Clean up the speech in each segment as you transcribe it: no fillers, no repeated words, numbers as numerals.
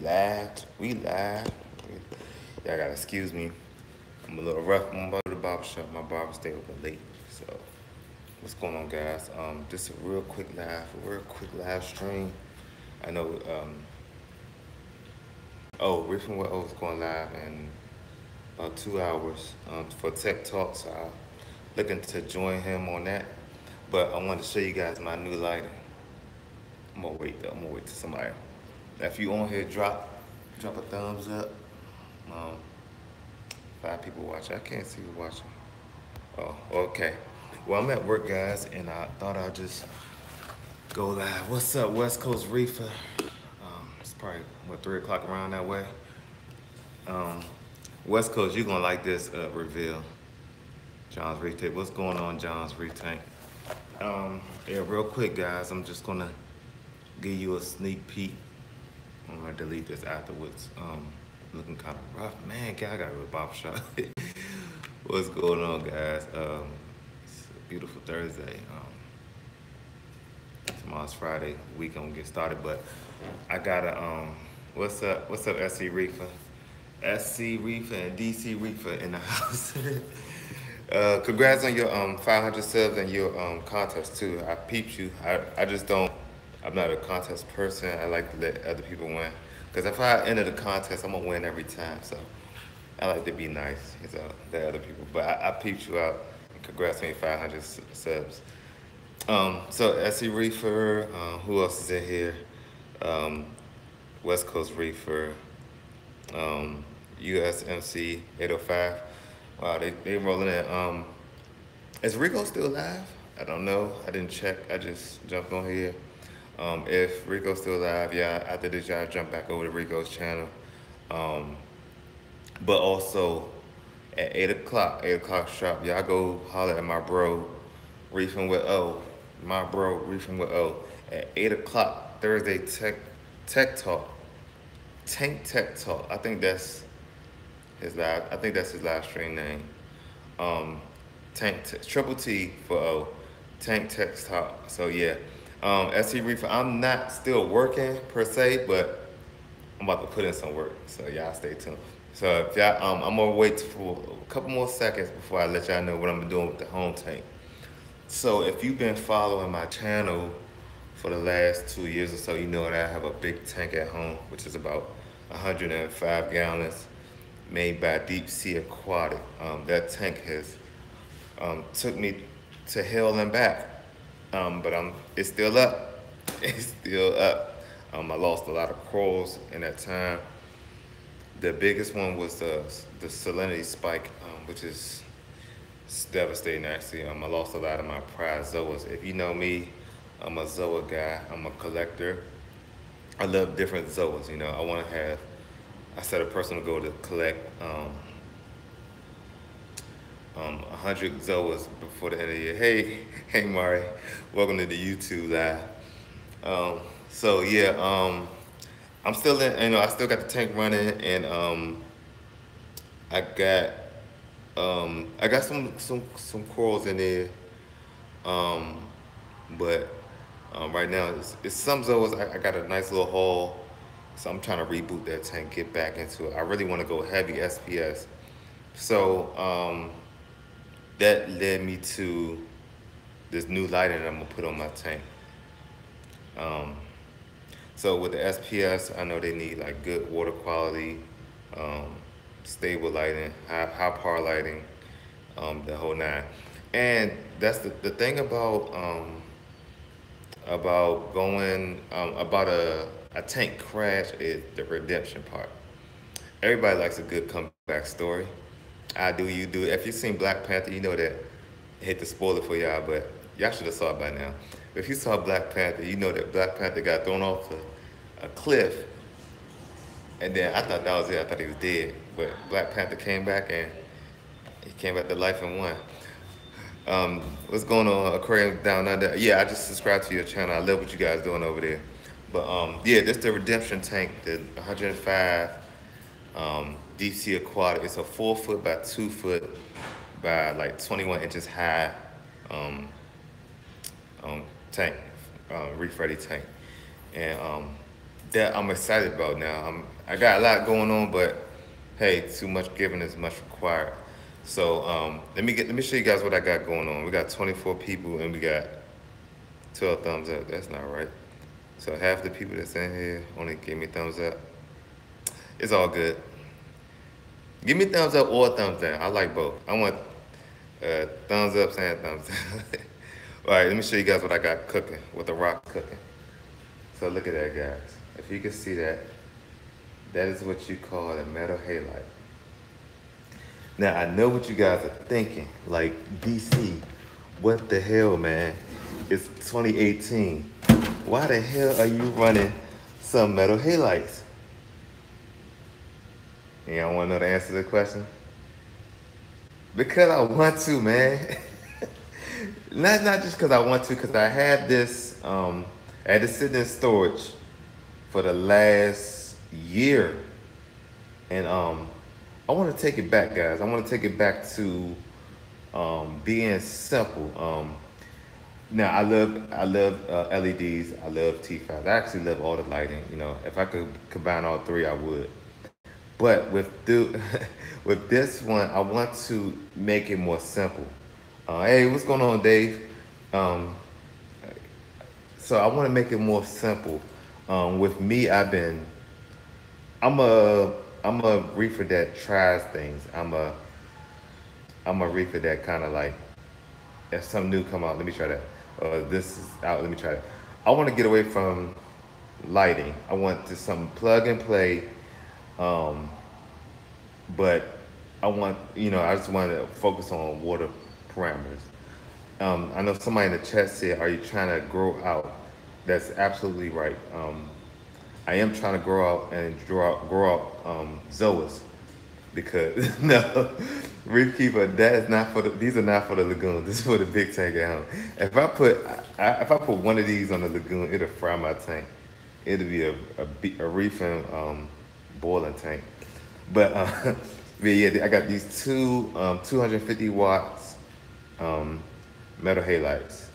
live. We live. Y'all gotta excuse me. I'm a little rough. I'm about to the barber shop. My barber stay open late. So what's going on, guys? Just a real quick live stream. I know. Riff and What is going live in about 2 hours for Tech Talk. So I'm looking to join him on that. But I wanted to show you guys my new lighting. I'm gonna wait though. I'm gonna wait till somebody. Now, if you on here, drop a thumbs up. Um, 5 people watching. I can't see who watching. Oh, okay. Well, I'm at work, guys, and I thought I'd just go live. What's up, West Coast Reefer? It's probably what 3 o'clock around that way. Um, West Coast, you're gonna like this reveal. John's Reef Tank. What's going on, John's Reef Tank? Yeah, real quick, guys. I'm just gonna give you a sneak peek. I'm gonna delete this afterwards. Looking kind of rough, man. I gotta go to barber shop. What's going on, guys? It's a beautiful Thursday. Tomorrow's Friday. Week gonna get started, but I gotta. What's up? What's up, SC Reefer? SC Reefer and DC Reefer in the house. Congrats on your 500 subs and your contest too. I peeped you. I just don't. I'm not a contest person. I like to let other people win. Because if I enter the contest, I'm gonna win every time. So I like to be nice. So let other people. But I peeped you out. And congrats on your 500 subs. So SC Reefer. Who else is in here? West Coast Reefer. USMC 805. Wow, they rolling in. Is Rico still alive? I don't know. I didn't check. I just jumped on here. If Rico's still alive, yeah, after this, y'all jump back over to Rico's channel. But also at 8 o'clock sharp, y'all go holler at my bro, Reefing with O. My bro, Reefing with O. At 8 o'clock, Thursday, Tech Talk. Tank Tech Talk. I think that's his live stream name. Triple T for O. Tank Tech Talk. So yeah. SC Reefer, I'm not still working per se, but I'm about to put in some work. So y'all stay tuned. So if y'all, I'm gonna wait for a couple more seconds before I let y'all know what I'm doing with the home tank. So if you've been following my channel for the last 2 years or so, you know that I have a big tank at home, which is about 105 gallons, made by Deep Sea Aquatic. That tank has took me to hell and back. But it's still up. It's still up. I lost a lot of corals in that time. The biggest one was the salinity spike, which is devastating actually. I lost a lot of my prize zoas. If you know me, I'm a zoa guy. I'm a collector. I love different zoas. You know, I set a personal goal to collect 100 zoas before the end of the year. Hey, Mari, welcome to the YouTube live. So yeah, I'm still in. You know, I still got the tank running, and I got some corals in there, but right now it's some zoas. I got a nice little haul, so I'm trying to reboot that tank, get back into it. I really want to go heavy SPS, so that led me to this new lighting I'm gonna put on my tank. So with the SPS, I know they need like good water quality, stable lighting, high power lighting, the whole nine. And that's the thing about going about a tank crash is the redemption part. Everybody likes a good comeback story. I do, you do. If you've seen Black Panther, you know that. I hate to spoil it for y'all, but y'all should have saw it by now. If you saw Black Panther, you know that Black Panther got thrown off a cliff, and then I thought that was it. I thought he was dead, but Black Panther came back and he came back to life and won. What's going on, Aquarium Down Under? Yeah, I just subscribed to your channel. I love what you guys doing over there. But yeah, this is the redemption tank, the 105 Deep Sea Aquatic. It's a 4 foot by 2 foot by like 21 inches high tank, reef ready tank. And that I'm excited about now. I got a lot going on, but hey, too much given is much required. So let me show you guys what I got going on. We got 24 people and we got 12 thumbs up. That's not right. So half the people that's in here only gave me thumbs up. It's all good. Give me thumbs up or thumbs down. I like both. I want thumbs up and thumbs down. All right, let me show you guys what I got cooking, what the rock cooking. So look at that, guys. If you can see that, that is what you call a metal halide. Now, I know what you guys are thinking. Like, DC, what the hell, man? It's 2018. Why the hell are you running some metal halides? Y'all want to know the answer to the question? Because I want to, man. Not just because I want to, because I had this, I had to sit in storage for the last year. And I want to take it back, guys. I want to take it back to being simple. Now I love LEDs. I love T5s. I actually love all the lighting. You know, if I could combine all three, I would. But with this one, I want to make it more simple. Hey, what's going on, Dave? Um, so I want to make it more simple. With me, I'm a, I'm a reefer that tries things. I'm a reefer that kind of like, if something new come out, let me try that. This is out, let me try that. I want to get away from lighting. I want to some plug and play. Um, but I just want to focus on water parameters. I know somebody in the chat said, "Are you trying to grow out?" That's absolutely right. I am trying to grow out and grow out zoas because no, reef keeper. That is not for the. These are not for the lagoon. This is for the big tank at home. If I put one of these on the lagoon, it'll fry my tank. It'll be a reef and boiling tank. But but yeah, I got these two 250 watts metal halides.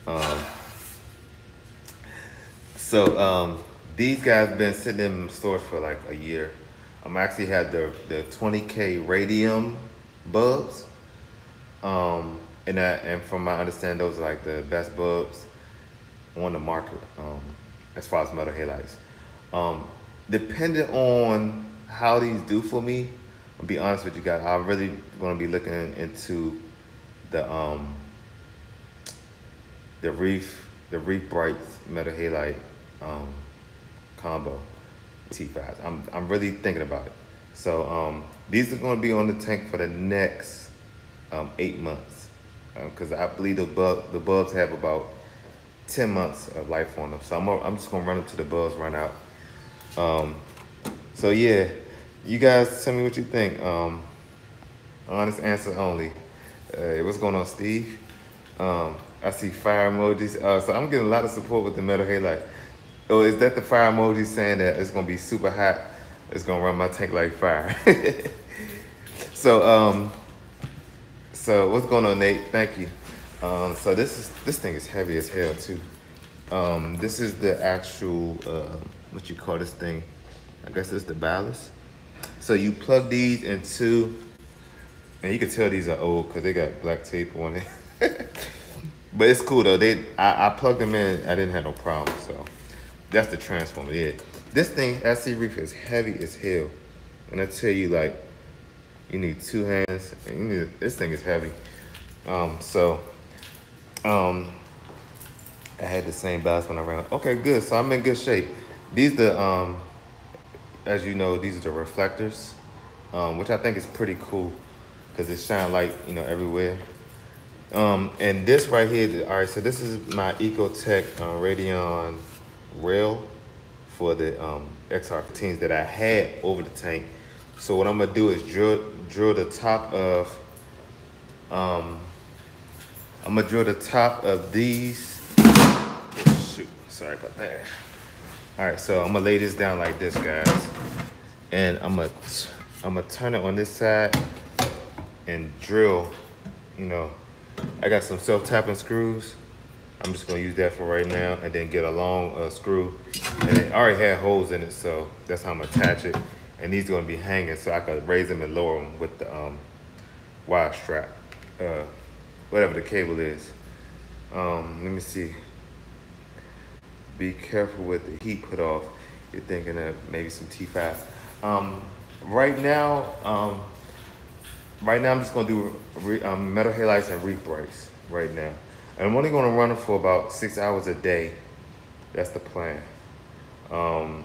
Um, so these guys been sitting in storage for like a year. I'm actually had the 20K radium bulbs. And from my understanding, those are like the best bulbs on the market as far as metal halides. Um, Depending on how these do for me, I'll be honest with you guys. I'm really going to be looking into the um, the reef brights metal halide um, combo T5s. I'm really thinking about it. So these are going to be on the tank for the next 8 months because I believe the bulbs have about 10 months of life on them. So I'm just gonna run them to the bulbs run out. Um, so yeah, you guys tell me what you think. Honest answer only. What's going on, Steve? I see fire emojis. So I'm getting a lot of support with the metal halide. Oh, is that the fire emoji saying that it's gonna be super hot? It's gonna run my tank like fire. So so what's going on, Nate? Thank you. So this thing is heavy as hell too. This is the actual what you call this thing? I guess it's the ballast. So you plug these into, and you can tell these are old because they got black tape on it. But it's cool though. I plugged them in. I didn't have no problem. So that's the transformer. Yeah. This thing, SC Reef, is heavy as hell. And I tell you, like, you need two hands. And this thing is heavy. So I had the same ballast when I ran. Okay, good. So I'm in good shape. These as you know, these are the reflectors, which I think is pretty cool because it shine light, everywhere. And this right here, all right, so this is my Ecotech Radeon rail for the XR15s that I had over the tank. So what I'm gonna do is drill the top of, I'm gonna drill the top of these. Oh, shoot, sorry about that. All right, so I'm gonna lay this down like this, guys. And I'm gonna turn it on this side and drill, I got some self-tapping screws. I'm just gonna use that for right now, and then get a long screw. And it already had holes in it, so that's how I'm gonna attach it. And these are gonna be hanging, so I could raise them and lower them with the wire strap, uh, whatever the cable is. Let me see. Be careful with the heat put off. You're thinking of maybe some T5. Um, right now, um, right now I'm just gonna do metal halides and reef brakes right now. And I'm only gonna run them for about 6 hours a day. That's the plan. Um,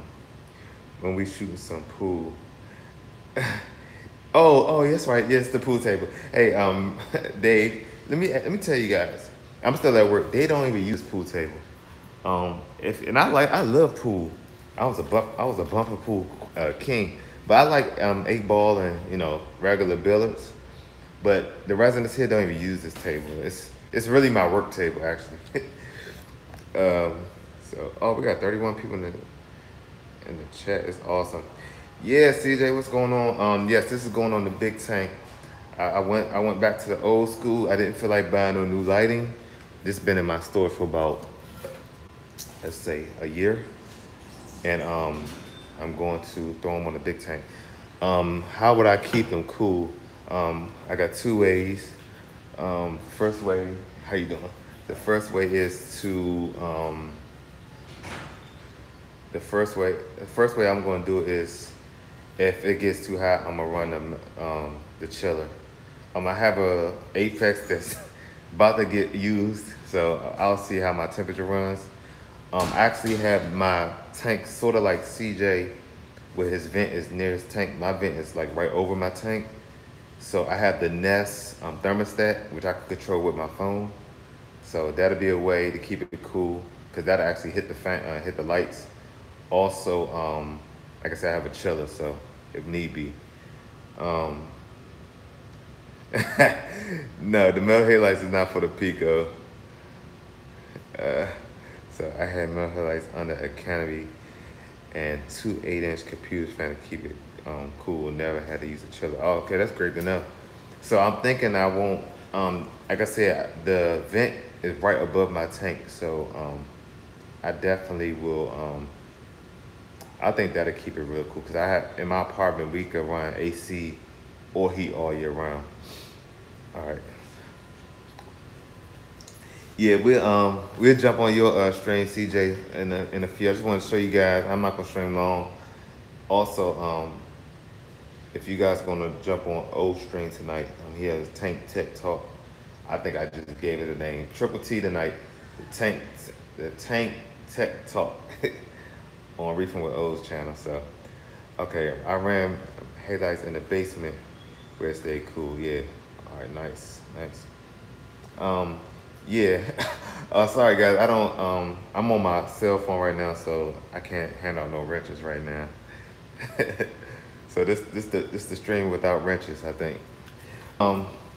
when we shooting some pool. Oh, that's right. Yes, the pool table. Hey, Dave, let me tell you guys. I'm still at work. They don't even use pool table. If and I love pool. I was a bumper pool king, but I like 8 ball and regular billards. But the residents here don't even use this table. It's really my work table actually. So we got 31 people in the chat. It's awesome. Yeah, CJ, what's going on? Yes, this is going on the big tank. I went back to the old school. I didn't feel like buying no new lighting. This been in my store for about, let's say, a year, and I'm going to throw them on the big tank. How would I keep them cool? I got 2 ways. First way, how you doing? The first way is to the first way I'm going to do is, if it gets too hot, I'm gonna run the chiller. I have a Apex that's about to get used, so I'll see how my temperature runs. I actually have my tank sort of like CJ, where his vent is near his tank. My vent is like right over my tank. So I have the Nest thermostat, which I can control with my phone. So that'll be a way to keep it cool, because that'll actually hit the fan, hit the lights. Also, like I said, I have a chiller, so if need be. Um, no, the metal headlights is not for the Pico. Uh, so I had metal headlights under a canopy and 2 8-inch computers trying to keep it cool. Never had to use a chiller. Oh, okay, that's great to know. So I'm thinking I won't. Like I said, the vent is right above my tank, so I definitely will. I think that'll keep it real cool, because I have in my apartment we could run AC or heat all year round. All right. Yeah, we'll jump on your stream, CJ, in a few. I just want to show you guys. I'm not gonna stream long. Also, if you guys gonna jump on old stream tonight, he has Tank Tech Talk. I think I just gave it a name. Triple T tonight. The Tank Tech Talk on Reefing with O's channel. So, okay, I ran headlights in the basement where it stayed cool. Yeah. All right, nice. Yeah. Sorry guys, I don't. I'm on my cell phone right now, so I can't hand out no wrenches right now. So this the stream without wrenches, I think.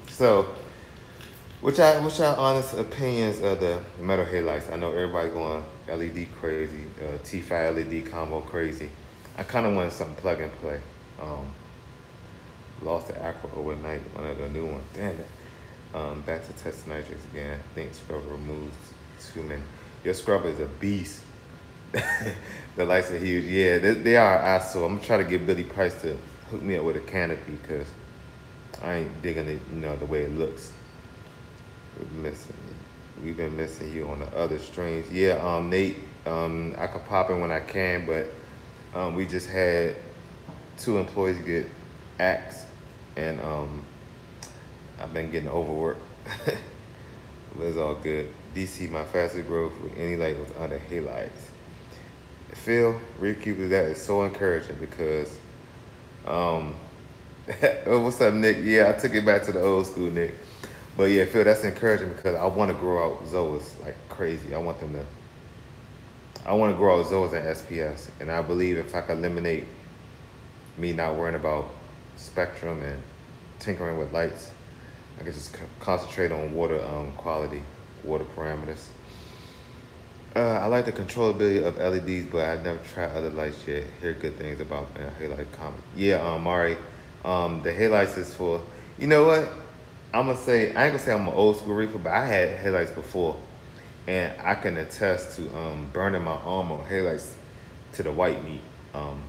So what's your honest opinions of the metal headlights? I know everybody going LED crazy, T5 LED combo crazy. I kind of wanted something plug and play. Lost the Aqua overnight, one of the new ones. Damn it. Back to test nitrix again. I think scrubber removes too many. Your scrubber is a beast. The lights are huge. Yeah, they are ISO. I'm gonna try to get Billy Price to hook me up with a canopy, because I ain't digging it, the way it looks. We've been missing you on the other streams. Yeah, Nate, I can pop in when I can, but we just had 2 employees get axed, and I've been getting overworked. But it's all good. DC, my fastest growth with any light was under halides. Phil, Reef, that is so encouraging, because oh, what's up, Nick? Yeah, I took it back to the old school, Nick. But yeah, Phil, that's encouraging, because I want to grow out Zoas like crazy. I want to grow out Zoas and SPS, and I believe if I could eliminate me not worrying about spectrum and tinkering with lights, I could just concentrate on water quality, water parameters. I like the controllability of LEDs, but I've never tried other lights yet. Hear good things about halide comet. Yeah, Mari, the headlights is for, you know what? I ain't gonna say I'm an old school reefer, but I had headlights before. and I can attest to burning my arm on headlights to the white meat. Um,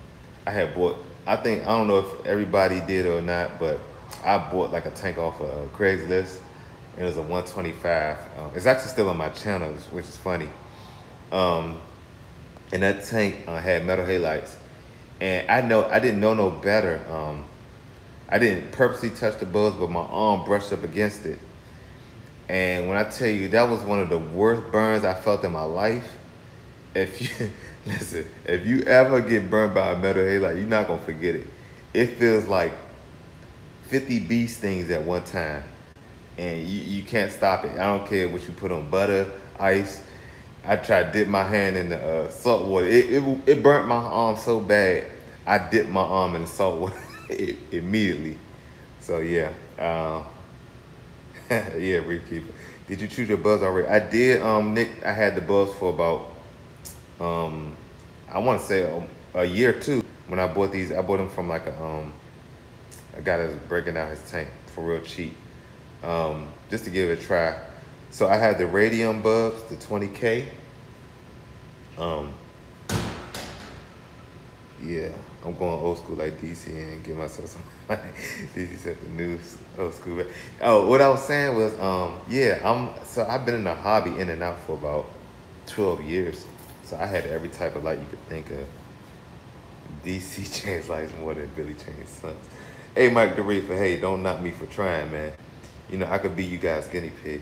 I had bought, I don't know if everybody did or not, but I bought like a tank off of Craigslist. It was a 125. It's actually still on my channel, which is funny. Um, and that tank had metal halides. And I didn't know no better. I didn't purposely touch the bulbs, but my arm brushed up against it. And when I tell you that was one of the worst burns I felt in my life, if you listen, if you ever get burned by a metal halide, you're not gonna forget it. It feels like 50 bee stings at one time, and you can't stop it. I don't care what you put on butter, ice. I tried to dip my hand in the salt water. It burnt my arm so bad. I dipped my arm in the salt water immediately. So yeah, yeah, reef keeper. Did you choose your buzz already? I did, Nick. I had the buzz for about um, I want to say a year or two. When I bought these, I bought them from like a guy that's breaking out his tank for real cheap, just to give it a try. So I had the radium bulbs, the 20K. Um, yeah, I'm going old school like DC and get myself some money. DC said the new old school. Oh, what I was saying was, yeah, so I've been in the hobby in and out for about 12 years. So I had every type of light you could think of. DC changed lights more than Billy changed sons. Hey, Mike the Reefer, hey, don't knock me for trying, man. You know, I could be you guys' guinea pig.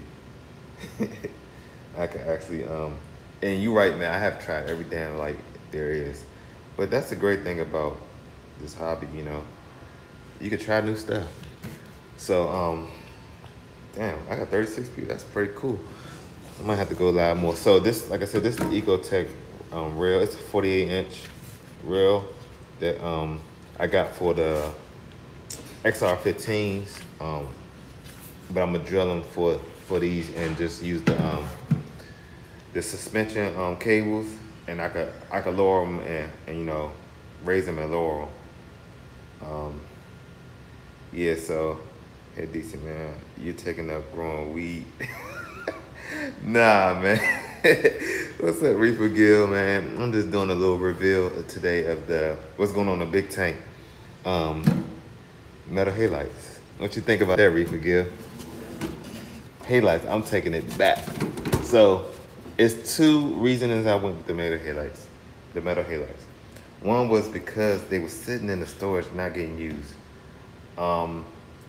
I could actually, and you're right, man, I have tried every damn light there is. But that's the great thing about this hobby, you know. You can try new stuff. So, damn, I got 36 people. That's pretty cool. I might have to go live more. So this, like I said, this is the Ecotech rail. It's a 48-inch rail that I got for the XR15s. But I'm gonna drill them for these and just use the suspension cables, and I could lower them and you know, raise them and lower them. Yeah, so hey, decent man, you're taking up growing weed. Nah, man. What's up, Reefer Gill, man? I'm just doing a little reveal today of what's going on in the big tank. Metal halides. What you think about that, Reefer Gill? Halides, I'm taking it back. So it's two reasons I went with the metal halides. The metal halides. One was because they were sitting in the storage, not getting used.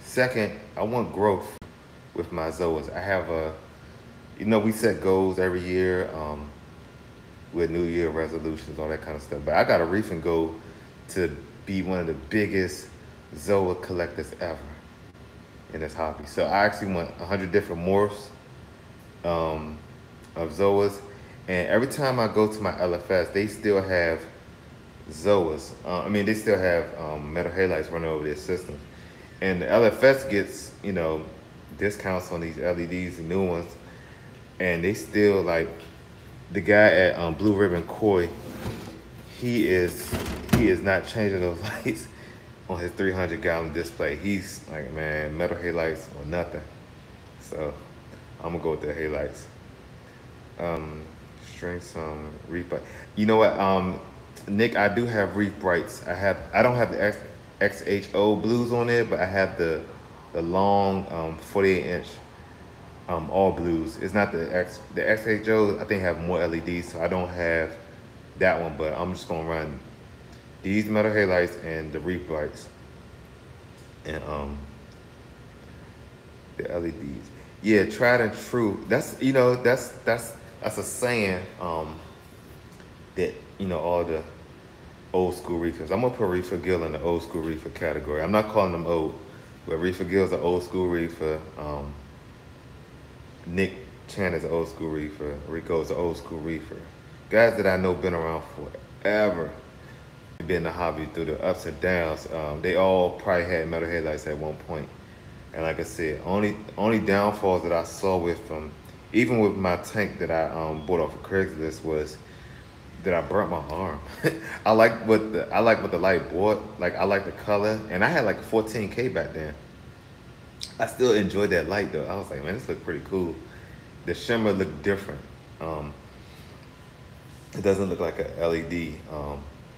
Second, I want growth with my Zoas. I have you know, we set goals every year with New Year resolutions, all that kind of stuff. But I got a reefing goal to be one of the biggest Zoa collectors ever in this hobby. So I actually want 100 different morphs of Zoas. And every time I go to my LFS, they still have Zoas. I mean, they still have metal halides running over their system. And the LFS gets, you know, discounts on these LEDs, the new ones. And they still, like, the guy at Blue Ribbon Koi, he is not changing those lights on his 300-gallon display. He's like, man, metal halides or nothing. So I'm gonna go with the halides. String some reef bright. You know what, Nick, I do have reef brights. I don't have the XHO blues on there, but I have the long 48-inch all blues. It's not the XHO. I think have more LEDs, so I don't have that one. But I'm just gonna run these metal halides and the reef lights and the LEDs. Yeah, tried and true. That's, you know, that's a saying that, you know, all the old school reefers. I'm gonna put Reefer Gill in the old school reefer category. I'm not calling them old, but Reefer Gill's an old school reefer. Nick Chan is an old school reefer. Rico's an old school reefer. Guys that I know been around forever. Been in the hobby through the ups and downs. They all probably had metal headlights at one point. And like I said, only downfalls that I saw with them, even with my tank that I bought off of Craigslist, was that I burnt my arm. I like what the light brought. Like, I like the color, and I had like 14K back then. I still enjoyed that light though. I was like, man, this looked pretty cool. The shimmer looked different. Um, it doesn't look like a LED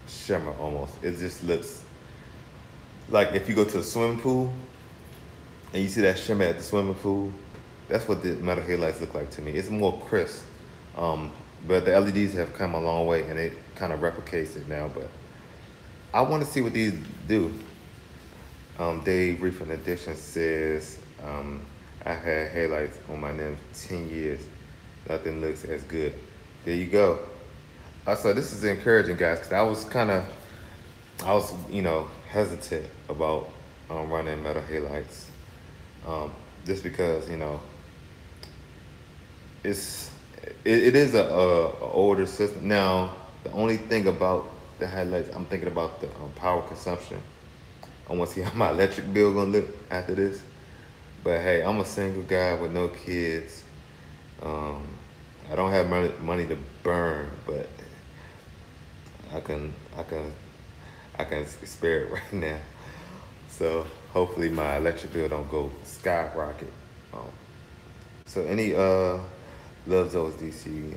shimmer almost. It just looks like if you go to a swimming pool and you see that shimmer at the swimming pool, that's what the metal headlights look like to me. It's more crisp. Um, but the LEDs have come a long way and it kind of replicates it now. But I want to see what these do. Dave Reef Edition says, I've had headlights on my NIM 10 years. Nothing looks as good. There you go. So this is encouraging, guys, because I was, hesitant about running metal headlights. Just because, it's, it is a older system. Now, the only thing about the headlights, I'm thinking about the power consumption. I want to see how my electric bill gonna look after this. But hey, I'm a single guy with no kids. Um, I don't have money to burn, but I can I can I can spare it right now. So hopefully my electric bill don't go skyrocket. Um, so any loves those DC.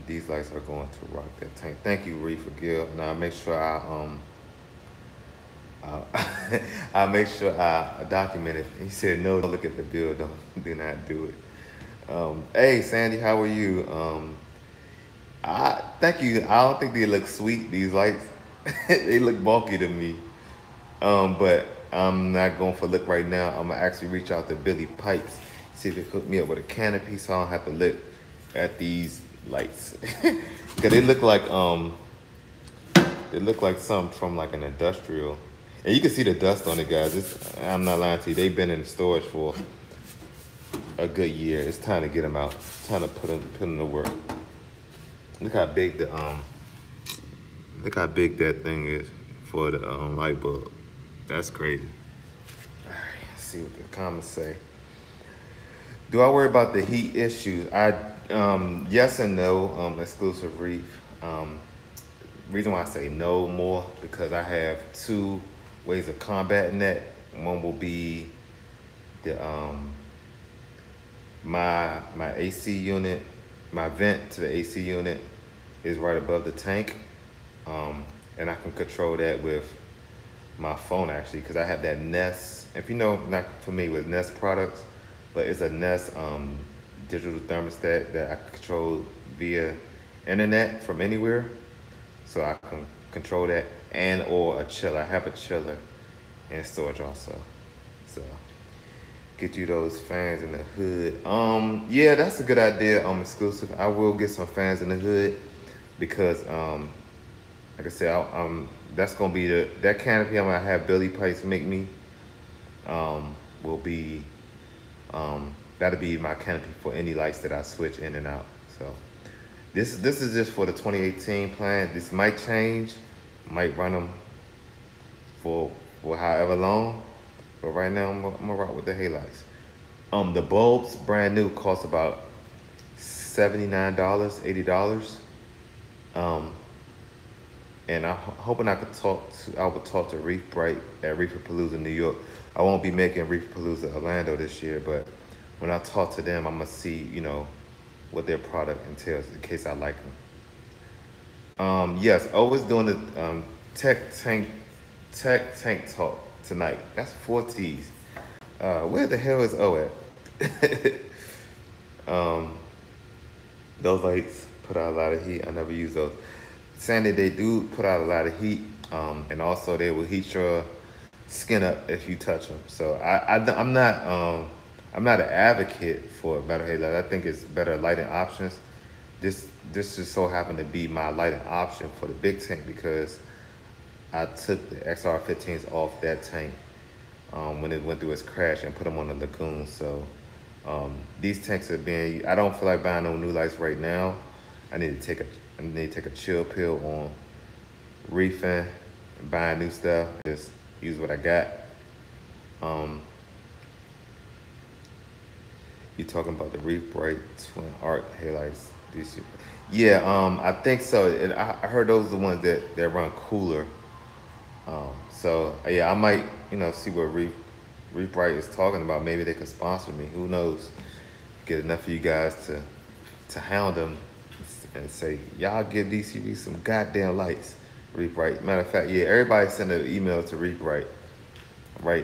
These lights are going to rock that tank. Thank you, Reef, for Gil. Now make sure I'll make sure I document it. He said, no, don't look at the bill. Do not do it. Hey, Sandy, how are you? I thank you. I don't think they look sweet, these lights. They look bulky to me. But I'm not going for a look right now. I'm going to actually reach out to Billy Pipes, see if he hook me up with a canopy so I don't have to look at these lights. Because they look like something from like an industrial. And you can see the dust on it, guys. I'm not lying to you. They've been in storage for a good year. It's time to get them out. It's time to put them to work. Look how big that thing is for the light bulb. That's crazy. All right, let's see what the comments say. Do I worry about the heat issues? Yes and no. Exclusive Reef. Reason why I say no more because I have two ways of combating that. One will be the my AC unit, my vent to the AC unit is right above the tank, and I can control that with my phone actually because I have that Nest. If you know, not familiar with Nest products, but it's a Nest digital thermostat that I can control via internet from anywhere. So I can control that or a chiller. I have a chiller in storage also. So get you those fans in the hood. Yeah, that's a good idea. Exclusive. I will get some fans in the hood because like I said, that's gonna be that canopy I'm gonna have Billy Price make me. Will be that'll be my canopy for any lights that I switch in and out. So. This is just for the 2018 plan. This might change, might run them for however long, but right now I'm gonna rock with the halides. The bulbs, brand new, cost about $79, $80. And I'm hoping I would talk to Reef Bright at Reeferpalooza, New York. I won't be making Reeferpalooza Orlando this year, but when I talk to them, I'm gonna see, what their product entails in case I like them. Yes, always doing the tech tank talk tonight. That's 4 T's. Where the hell is O at? Those lights put out a lot of heat. I never use those. Sandy, they do put out a lot of heat, and also they will heat your skin up if you touch them. So I'm not an advocate for better headlights. I think it's better lighting options. This just so happened to be my lighting option for the big tank because I took the XR15s off that tank when it went through its crash and put them on the lagoon. So these tanks are being. I don't feel like buying no new lights right now. I need to take a chill pill on reefing and buying new stuff. Just use what I got. You talking about the Reef Bright Twin Arc headlights this year? Yeah, I think so. And I heard those are the ones that run cooler. So yeah, I might see what Reef Bright is talking about. Maybe they could sponsor me. Who knows? Get enough of you guys to hound them and say, y'all give DC Reef some goddamn lights. Reef right. Matter of fact, yeah, everybody send an email to Reef right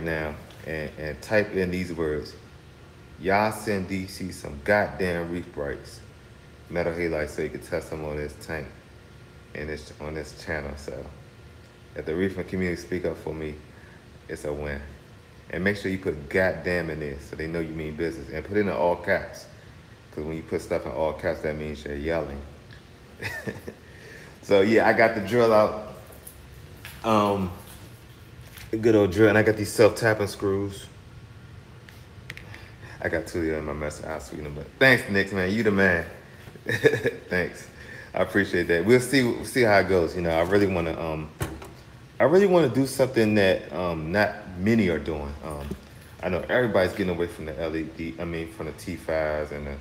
now and type in these words. Y'all send DC some goddamn reef brights, metal halides, so you can test them on this tank and this on this channel. So if the reefing community speak up for me, it's a win. And make sure you put goddamn in there so they know you mean business. And put it in all caps. Because when you put stuff in all caps, that means you're yelling. So yeah, I got the drill out. A good old drill. And I got these self-tapping screws. I got two of them in my mess. I'll sweeten them. But thanks, Nick, man. You the man. Thanks. I appreciate that. We'll see how it goes. You know, I really want to do something that not many are doing. I know everybody's getting away from the LED. I mean, from the T5s and the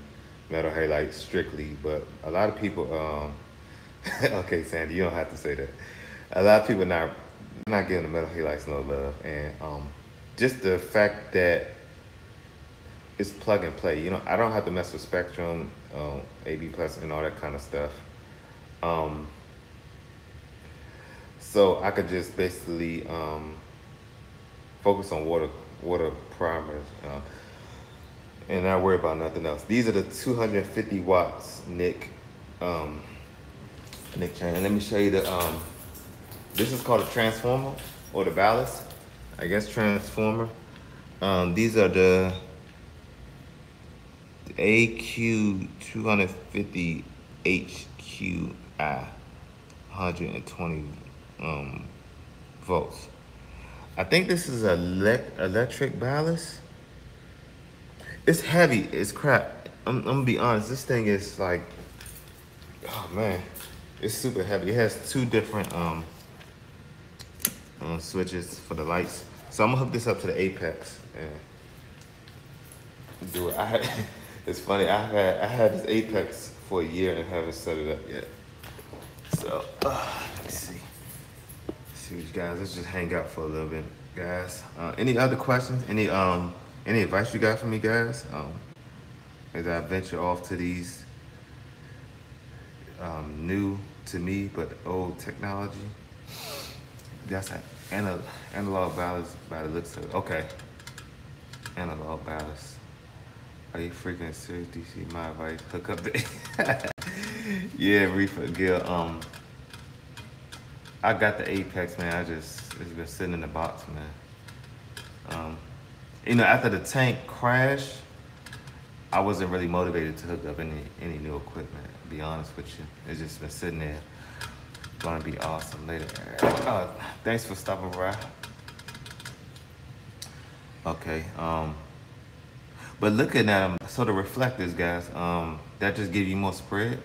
metal halides strictly, but a lot of people. Okay, Sandy, you don't have to say that. A lot of people not giving the metal halides no love, and just the fact that it's plug and play. You know, I don't have to mess with spectrum, AB plus, and all that kind of stuff. So I could just basically focus on water primers, and not worry about nothing else. These are the 250 watts Nick chain. Let me show you the this is called a transformer or the ballast. I guess transformer. These are the AQ 250 HQI 120 volts. I think this is electric ballast. It's heavy. It's crap. I'm gonna be honest. This thing is like, oh man, it's super heavy. It has two different switches for the lights. So I'm gonna hook this up to the apex and do it. It's funny. I had this apex for a year and haven't set it up yet. So let's see. See what you guys. Let's just hang out for a little bit, guys. Any other questions? Any advice you got for me, guys? As I venture off to these new to me but old technology. That's an analog ballast by the looks of it. Okay. Analog ballast. Are you freaking serious? DC, my advice. Hook up the yeah, Reefer Gil. I got the Apex, man. It's been sitting in the box, man. You know, after the tank crash, I wasn't really motivated to hook up any new equipment, to be honest with you. It's just been sitting there. Gonna be awesome later. Thanks for stopping by. Okay, but looking at them, so the reflectors, guys, that just give you more spread.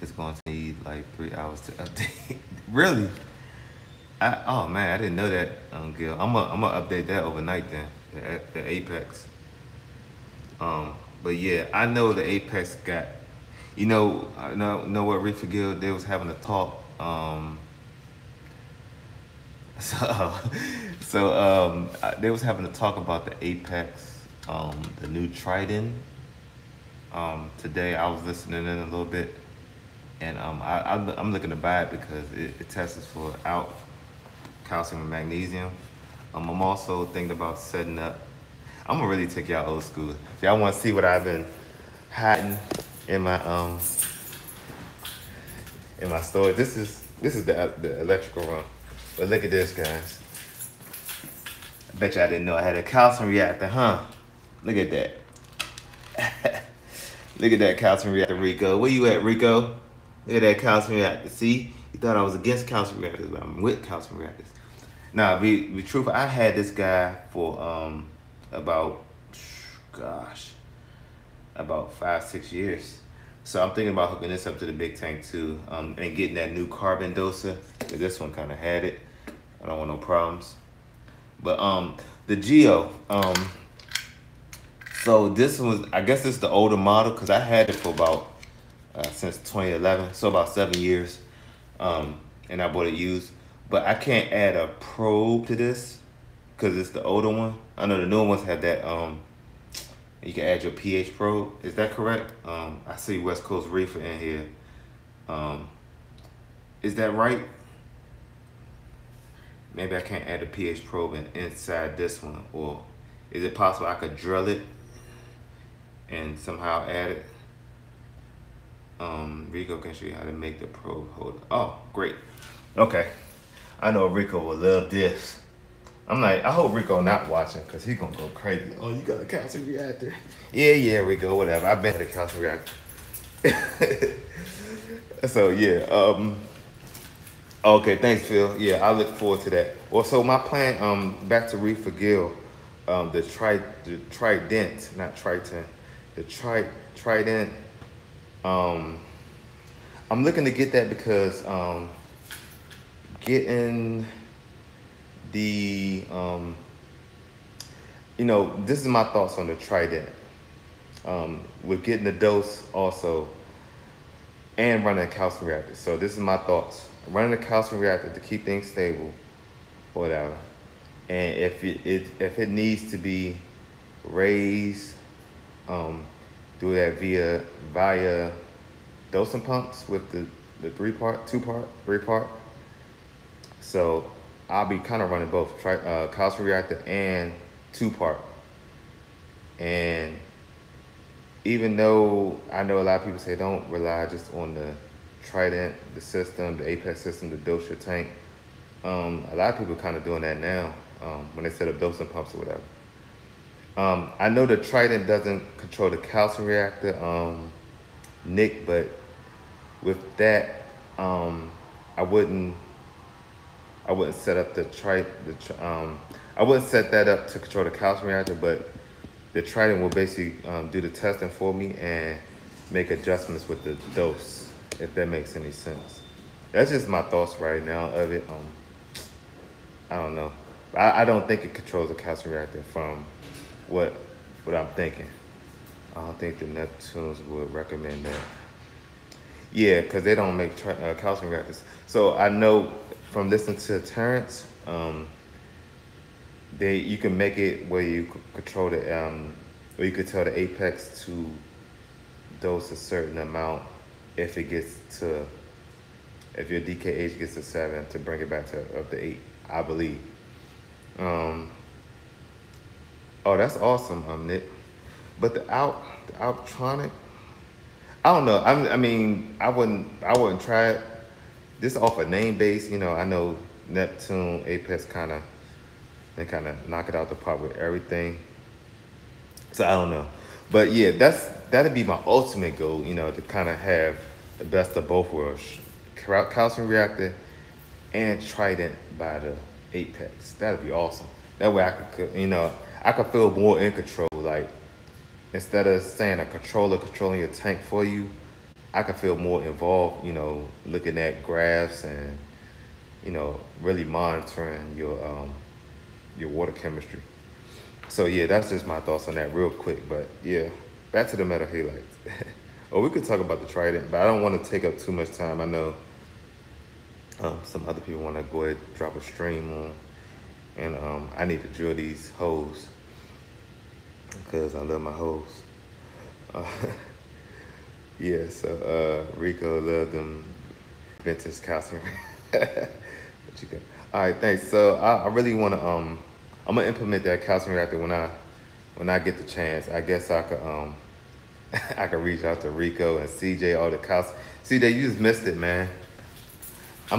It's going to need like 3 hours to update. Really? Oh man, I didn't know that, Gil. I'm gonna update that overnight then, the Apex. But yeah, I know the Apex got, you know, I know what Reefer Gil, they was having a talk. They was having a talk about the Apex, the new Trident. Today I was listening in a little bit, and I'm looking to buy it because it tests for out calcium and magnesium. I'm also thinking about setting up. I'm gonna really take y'all old school. If y'all want to see what I've been hiding in my storage, this is the electrical room. But look at this, guys. I bet y'all didn't know I had a calcium reactor, huh? Look at that. Look at that calcium reactor, Rico. Where you at, Rico? Look at that calcium reactor. See, you thought I was against calcium reactors, but I'm with calcium reactors. Now, be truthful, I had this guy for about 5-6 years. So I'm thinking about hooking this up to the big tank too, and getting that new carbon doser. This one kind of had it. I don't want no problems. But the Geo, so this was, I guess this is the older model because I had it for about since 2011, so about 7 years, and I bought it used. But I can't add a probe to this because it's the older one. I know the newer ones have that You can add your pH probe. Is that correct? I see West Coast Reefer in here. Um, is that right? Maybe I can't add a pH probe inside this one, or is it possible I could drill it and somehow add it? Rico can show you how to make the probe hold. Oh, great. Okay. I know Rico will love this. I'm like, I hope Rico not watching because he gonna go crazy. Oh, you got a calcium reactor? Yeah, Rico, whatever. I've been to the calcium reactor. So yeah, okay, thanks, Phil. Yeah, I look forward to that. Also, my plan, back to Reef for Gill, the trident, not triton, the trident. Um, I'm looking to get that because getting the this is my thoughts on the trident. With getting the dose also and running a calcium reactor. So this is my thoughts. Running a calcium reactor to keep things stable, whatever. And if it needs to be raised, do that via dosing pumps with the two-part, three-part. So I'll be kind of running both calcium reactor and two-part. And even though I know a lot of people say don't rely just on the Trident, the system, the Apex system to dose your tank, a lot of people are kind of doing that now when they set up dosing pumps or whatever. I know the Trident doesn't control the calcium reactor, Nick, but with that, I wouldn't set up I wouldn't set that up to control the calcium reactor, but the Trident will basically do the testing for me and make adjustments with the dose, if that makes any sense. That's just my thoughts right now of it. I don't know. I don't think it controls the calcium reactor from what I'm thinking. I don't think the Neptunes would recommend that. Yeah, because they don't make calcium reactors. So I know from listening to Terrence, you can make it where you control the or you could tell the Apex to dose a certain amount if your DKH gets to 7 to bring it back to up to 8, I believe. Oh, that's awesome, Nick. But the Outtronic, I don't know. I mean, I wouldn't try it. This off a name base, I know Neptune, Apex they kind of knock it out the park with everything. So I don't know. But yeah, that'd be my ultimate goal, to kind of have the best of both worlds. Calcium reactor and Trident by the Apex. That'd be awesome. That way I could feel more in control. Like, instead of saying a controller controlling your tank for you, I could feel more involved, looking at graphs and, really monitoring your water chemistry. So yeah, that's just my thoughts on that real quick. But yeah, back to the metal halides. Or we could talk about the Trident, but I don't want to take up too much time. I know some other people want to go ahead and drop a stream on, and I need to drill these holes because I love my holes. Yeah, so Rico loved them vintage calcium. All right, thanks. So I really want to I'm gonna implement that calcium reactor when I get the chance. I guess I could I could reach out to Rico and CJ, all the calcium. CJ, you just missed it, man. I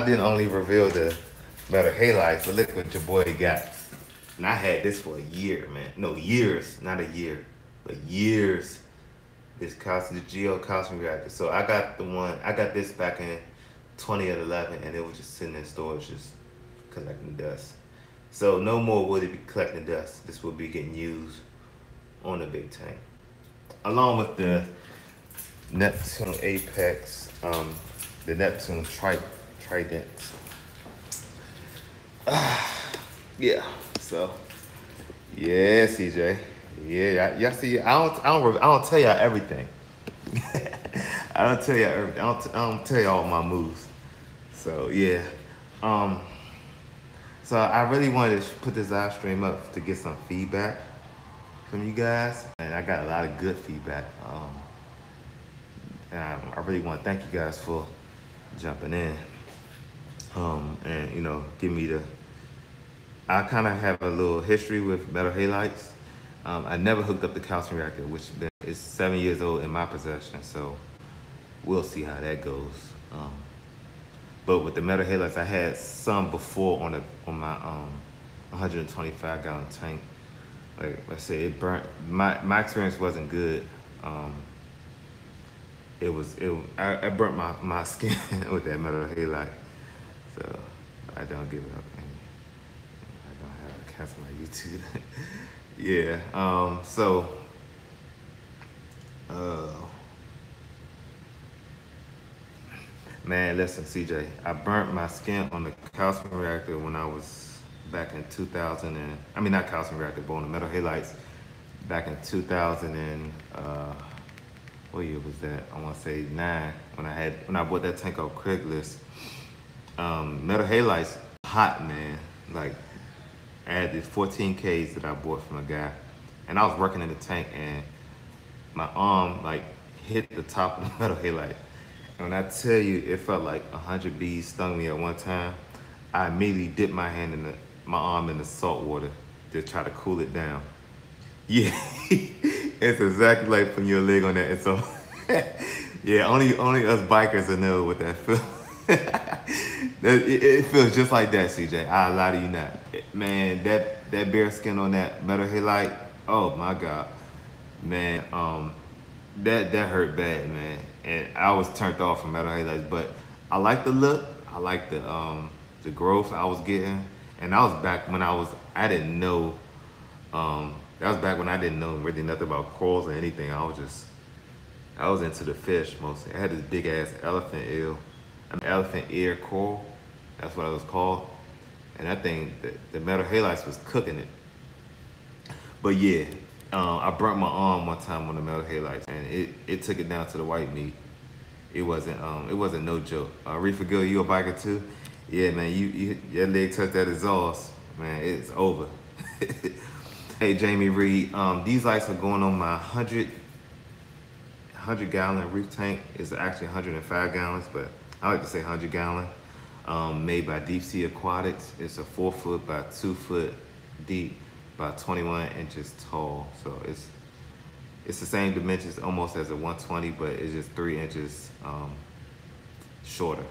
didn't only reveal the better halides, but look what your boy got. And I had this for a year, man. No, years, not a year, but years. This calcium, the Geo calcium reactor. So I got this back in 2011, and it was just sitting in storage, just collecting dust. So no more would it be collecting dust. This will be getting used on the big tank, along with the Neptune Apex, the Neptune Trident. Yeah. So yeah, CJ. Yeah, y'all see, I don't tell y'all everything. I don't tell y'all everything. I don't tell y'all all my moves. So yeah, so I really wanted to put this live stream up to get some feedback. from you guys, and I got a lot of good feedback. And I really want to thank you guys for jumping in, and give me the. I kind of have a little history with metal halides. I never hooked up the calcium reactor, which is 7 years old in my possession. So we'll see how that goes. But with the metal halides, I had some before on my 125-gallon tank. Like I said, it burnt. My experience wasn't good. I burnt my skin with that metal halide. So I don't give it up. And I don't have to cancel my YouTube. Yeah. Uh, Man, listen, CJ. I burnt my skin on the calcium reactor when I was back in 2000 and I mean not calcium reactor, but on the metal halides back in 2000 and what year was that? I want to say 9 when I bought that tank off Craigslist. Metal halides hot, man. Like I had these 14Ks that I bought from a guy, and I was working in the tank and my arm like hit the top of the metal halide. And when I tell you, it felt like 100 bees stung me at one time. I immediately dipped my arm in the salt water to try to cool it down. Yeah, it's exactly like putting your leg on that. And so, yeah, only us bikers will know what that feels. It feels just like that, CJ. I lie to you not. Man, that bare skin on that metal halide, oh my God. Man, that hurt bad, man. And I was turned off from metal halides, but I like the look. I like the growth I was getting, and that was back when I didn't know. That was back when I didn't know really nothing about corals or anything. I was into the fish mostly. I had this big ass elephant ear coral. That's what it was called. And I think the metal halides was cooking it. But yeah, I burnt my arm one time on the metal halides, and it took it down to the white meat. It wasn't no joke. Reefer Gill, you a biker too? Yeah, man, your leg touched that exhaust, man, it's over. Hey, Jamie Reed, these lights are going on my 100-gallon reef tank. It's actually 105 gallons, but I like to say 100-gallon. Made by Deep Sea Aquatics. It's a 4 foot by 2 foot deep by 21 inches tall. So it's the same dimensions almost as a 120, but it's just 3 inches shorter.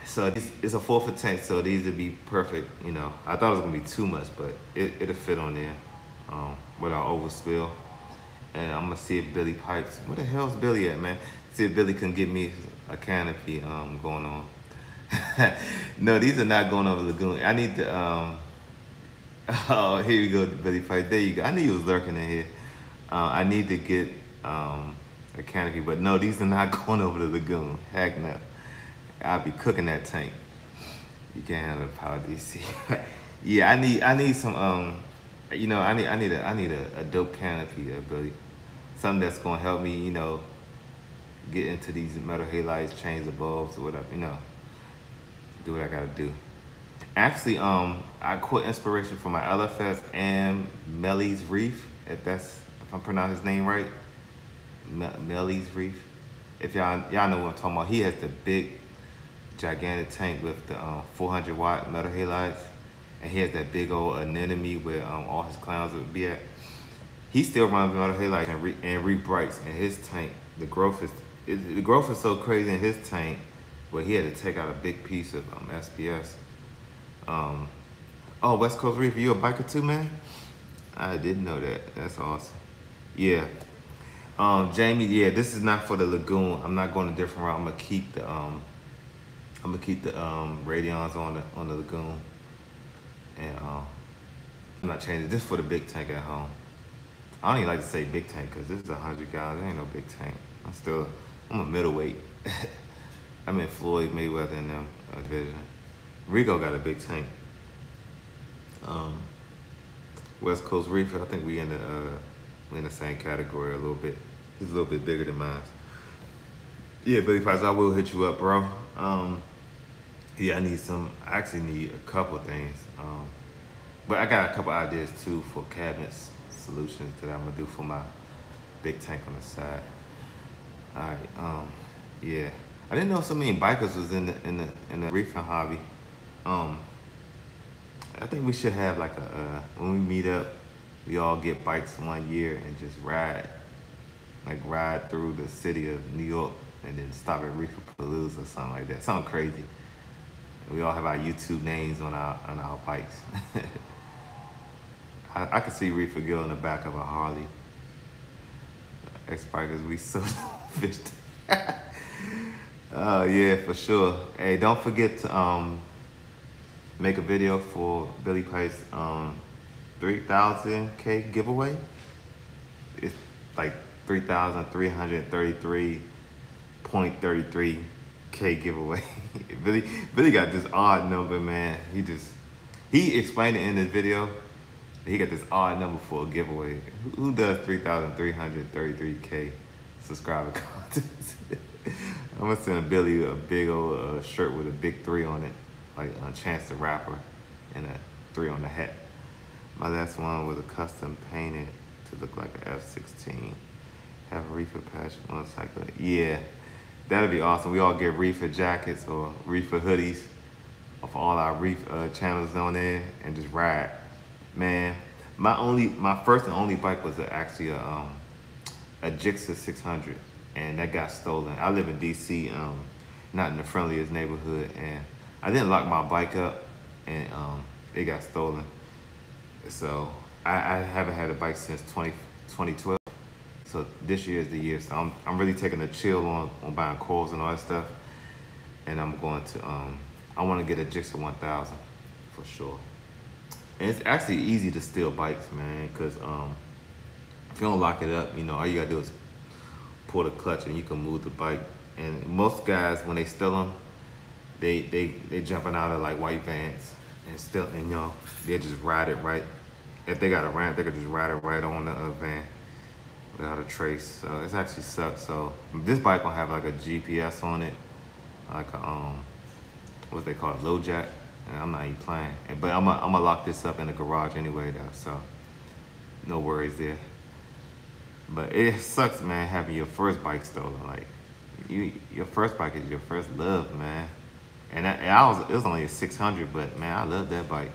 So it's a 4 foot tank, so these would be perfect. I thought it was gonna be too much, but it'll fit on there without overspill. And I'm gonna see if Billy pipes. Where the hell's Billy at, man? See if Billy can get me a canopy going on. No, these are not going over the lagoon. I need to oh, here you go, Billy Pipe. There you go. I knew you was lurking in here. I need to get a canopy, but no, these are not going over the lagoon. Heck no. I'll be cooking that tank. You can't handle the power DC. Yeah, I need some I need a dope canopy, Billy. Something that's gonna help me, get into these metal halides, change the bulbs or whatever, do what I gotta do. Actually, I caught inspiration from my LFS and Melly's Reef, if I'm pronouncing his name right. Melly's Reef. If y'all know what I'm talking about. He has the big, gigantic tank with the 400-watt metal halides, and he has that big old anemone where all his clowns would be at. He still runs metal halides and reef brights in his tank. The growth is so crazy in his tank, but he had to take out a big piece of SPS. Oh, West Coast Reef, you a biker too, man? I didn't know that. That's awesome. Yeah. Jamie, yeah, this is not for the lagoon. I'm not going a different route. I'm gonna keep the radions on the lagoon, and I'm not changing this for the big tank at home. I don't even like to say big tank because this is 100 gallons. There ain't no big tank. I'm a middleweight. I'm in Floyd Mayweather and them division. Rico got a big tank. West Coast Reef, I think we in the same category a little bit. He's a little bit bigger than mine. Yeah, Billy Pipes, I will hit you up, bro. Yeah, I actually need a couple things. But I got a couple ideas too for cabinets. solutions that I'm gonna do for my big tank on the side. All right, yeah. I didn't know so many bikers was in the reefing hobby. Um, I think we should have like when we meet up, we all get bikes 1 year and just ride through the city of New York and then stop at Reefer Palooza or something like that. Something crazy. We all have our YouTube names on our bikes. I could see Reefer Gill in the back of a Harley. Ex-bikers, we so fished. Oh yeah, for sure. Hey, don't forget to make a video for Billy Price 3,000K giveaway. It's like 3,333.33K giveaway. Billy got this odd number, man. He explained it in this video. He got this odd number for a giveaway. Who does 3,333K subscriber contest? I'm gonna send Billy a big old shirt with a big 3 on it, like Chance the Rapper, and a 3 on the hat. My last one was a custom painted to look like an F-16. Have a reefer patch motorcycle. Yeah, that'd be awesome. We all get reefer jackets or reefer hoodies of all our reef channels on there and just ride. Man, my first and only bike was actually a Gixxer 600, and that got stolen. I live in DC, not in the friendliest neighborhood, and I didn't lock my bike up, and it got stolen. So I haven't had a bike since 2012. So this year is the year. So I'm really taking a chill on buying coils and all that stuff, and I'm going to I want to get a Gixxer 1000 for sure. And it's actually easy to steal bikes, man, because if you don't lock it up, all you gotta do is pull the clutch and you can move the bike. And most guys, when they steal them, they jumping out of like white vans and still, and they just ride it right. If they got a ramp, they could just ride it right on the van without a trace. So it's actually sucks. So this bike gonna have like a GPS on it, like a what they call it, low jack. And I'm not even playing. But I'm gonna lock this up in the garage anyway though, so no worries there. But it sucks, man, having your first bike stolen. Like your first bike is your first love, man. And it was only a 600, but man, I love that bike.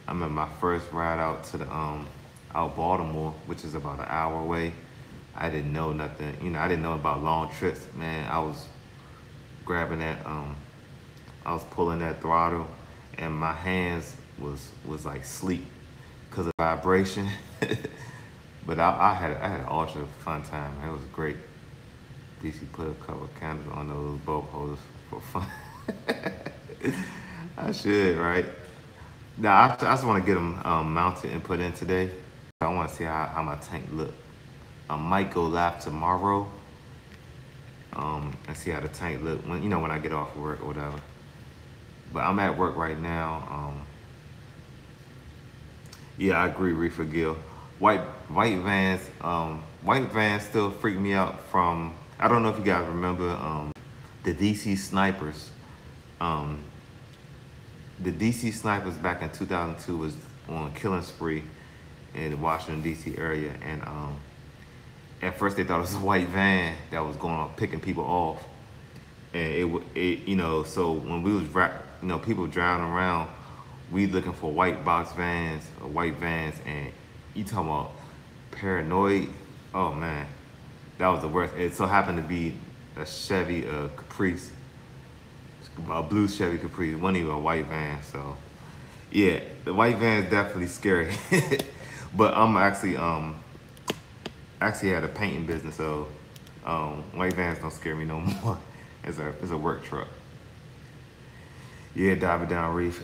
I remember my first ride out to the out Baltimore, which is about an hour away. I didn't know nothing, I didn't know about long trips, man. I was grabbing that I was pulling that throttle and my hands was like sleep because of vibration. But I had an ultra fun time. It was great. DC put a couple of candles on those boat holders for fun. I should, right? Now I just want to get them mounted and put in today. I want to see how my tank look. I might go live tomorrow and see how the tank look when when I get off work or whatever. But I'm at work right now. Yeah, I agree, Reefer Gill. White vans still freak me out from, I don't know if you guys remember the DC snipers. The DC snipers back in 2002 was on a killing spree in the Washington DC area, and at first they thought it was a white van that was going on picking people off, and so when we was people driving around, we looking for white box vans or white vans, and you talking about paranoid. Oh man, that was the worst. It so happened to be a Chevy Caprice, a blue Chevy Caprice. It wasn't even a white van. So yeah, the white van is definitely scary. But I'm actually had a painting business, so white vans don't scare me no more. It's a work truck. Yeah, diving down reef.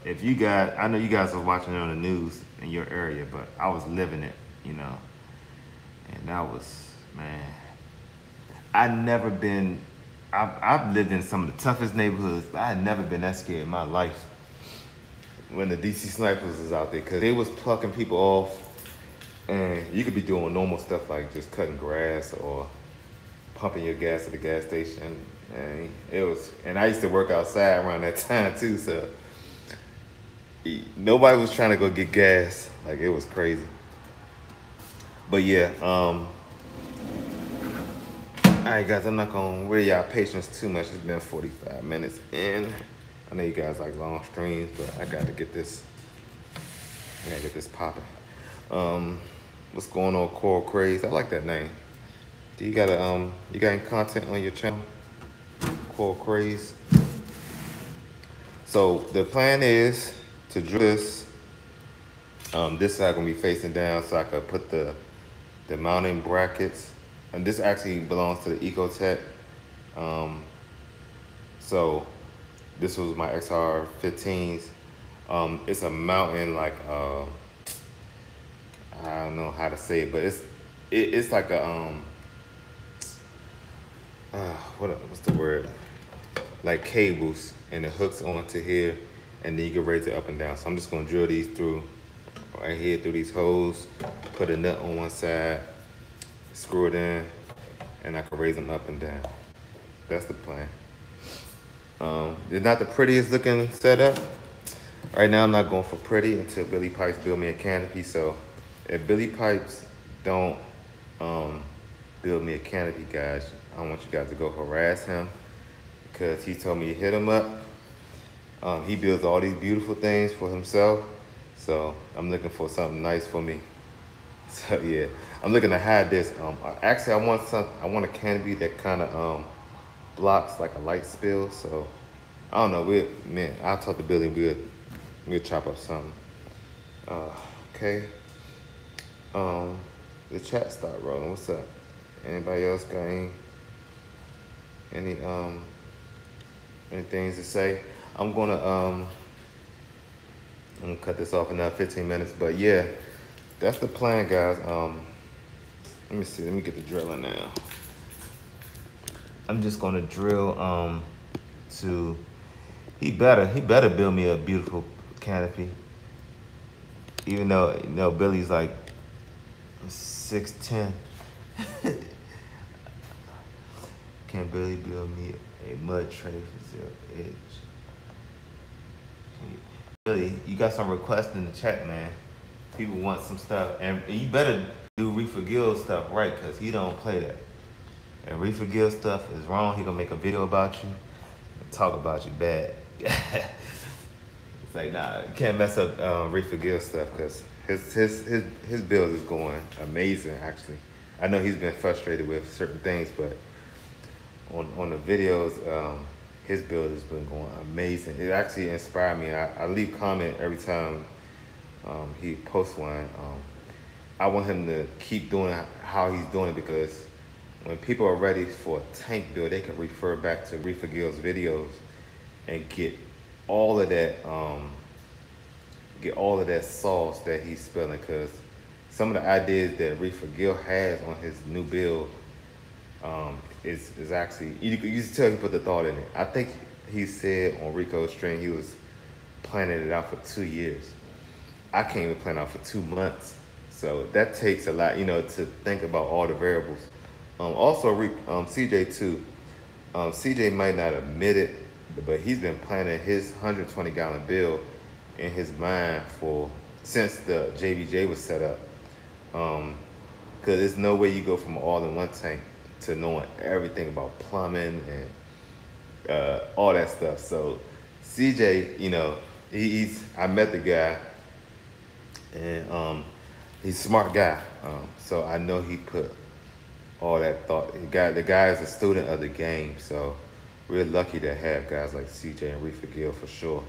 If you guys, I know you guys are watching it on the news in your area, but I was living it, and that was, man. I've lived in some of the toughest neighborhoods, but I had never been that scared in my life when the DC snipers was out there, because they was plucking people off, and you could be doing normal stuff like just cutting grass or pumping your gas at the gas station. And I used to work outside around that time too, so Nobody was trying to go get gas. Like it was crazy. But yeah, all right, guys. I'm not gonna wear y'all patience too much. It's been 45 minutes, and I know you guys like long streams, but I got to get this. I gotta get this popping. Um, what's going on, Coral Craze? I like that name. Do you got any content on your channel, Coral Craze? So the plan is to drill this. This side gonna be facing down, so I could put the mounting brackets. And this actually belongs to the Ecotech. Um, so this was my XR15s. It's a mountain like I don't know how to say it, but it's like a what's the word? Like cables, and it hooks onto here, and then you can raise it up and down. So I'm just gonna drill these through right here through these holes, put a nut on one side, screw it in, and I can raise them up and down. That's the plan. It's not the prettiest looking setup. Right now I'm not going for pretty until Billy Pipes build me a canopy. So if Billy Pipes don't build me a canopy, guys, I want you guys to go harass him, because he told me to hit him up. He builds all these beautiful things for himself. So I'm looking for something nice for me. So yeah, I'm looking to hide this. Actually, I want a canopy that kind of blocks like a light spill. So I don't know. I'll talk to Billy. We'll chop up something. Okay. The chat start rolling. What's up? Anybody else got any things to say? I'm gonna cut this off in another 15 minutes. But yeah, that's the plan, guys. Let me see. Let me get the drilling now. I'm just gonna drill to. He better build me a beautiful canopy. Even though Billy's like 6'10". Can Billy build me a mud tray for 0 edge? Billy, you got some requests in the chat, man. People want some stuff, and you better do Reefer Gill stuff right, because he don't play that. And Reefer Gill stuff is wrong. He gonna make a video about you and talk about you bad. It's like, nah, you can't mess up Reefer Gill stuff, because his build is going amazing, actually. I know he's been frustrated with certain things, but on the videos, his build has been going amazing. It actually inspired me. I leave comment every time he posts one. I want him to keep doing how he's doing it, because when people are ready for a tank build, they can refer back to Reefer Gill's videos and get all of that sauce that he's spilling. Because some of the ideas that Reefer Gill has on his new build is actually, you can tell he put the thought in it. I think he said on Rico's stream he was planning it out for 2 years. I can't even plan out for 2 months. So that takes a lot, to think about all the variables. Also, CJ too. CJ might not admit it, but he's been planning his 120-gallon build in his mind since the JVJ was set up. Because there's no way you go from an all-in-one tank to knowing everything about plumbing and all that stuff. So CJ, I met the guy, and he's a smart guy. So I know he put all that thought. The guy is a student of the game, so we're lucky to have guys like CJ and Reefer Gill for sure.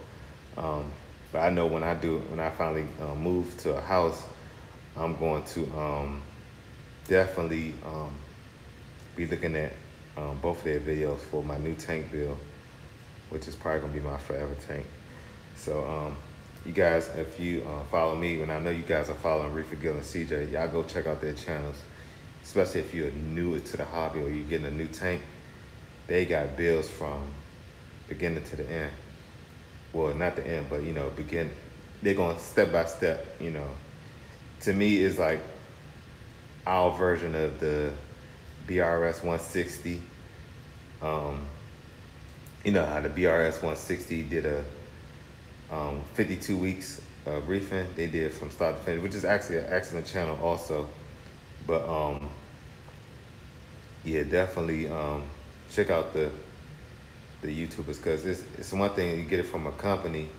But I know when I finally move to a house, I'm going to definitely be looking at both of their videos for my new tank build, which is probably gonna be my forever tank. So you guys, if you follow me, and I know you guys are following Reefer Gill and CJ, y'all go check out their channels, especially if you're new to the hobby or you're getting a new tank. They got builds from beginning to the end. Well, not the end, but begin. They're going step by step. To me, it's like our version of the BRS 160. You know how the BRS 160 did 52 weeks of reefing. They did from start to finish, which is actually an excellent channel also. But yeah, definitely check out the YouTubers, because it's one thing you get it from a company,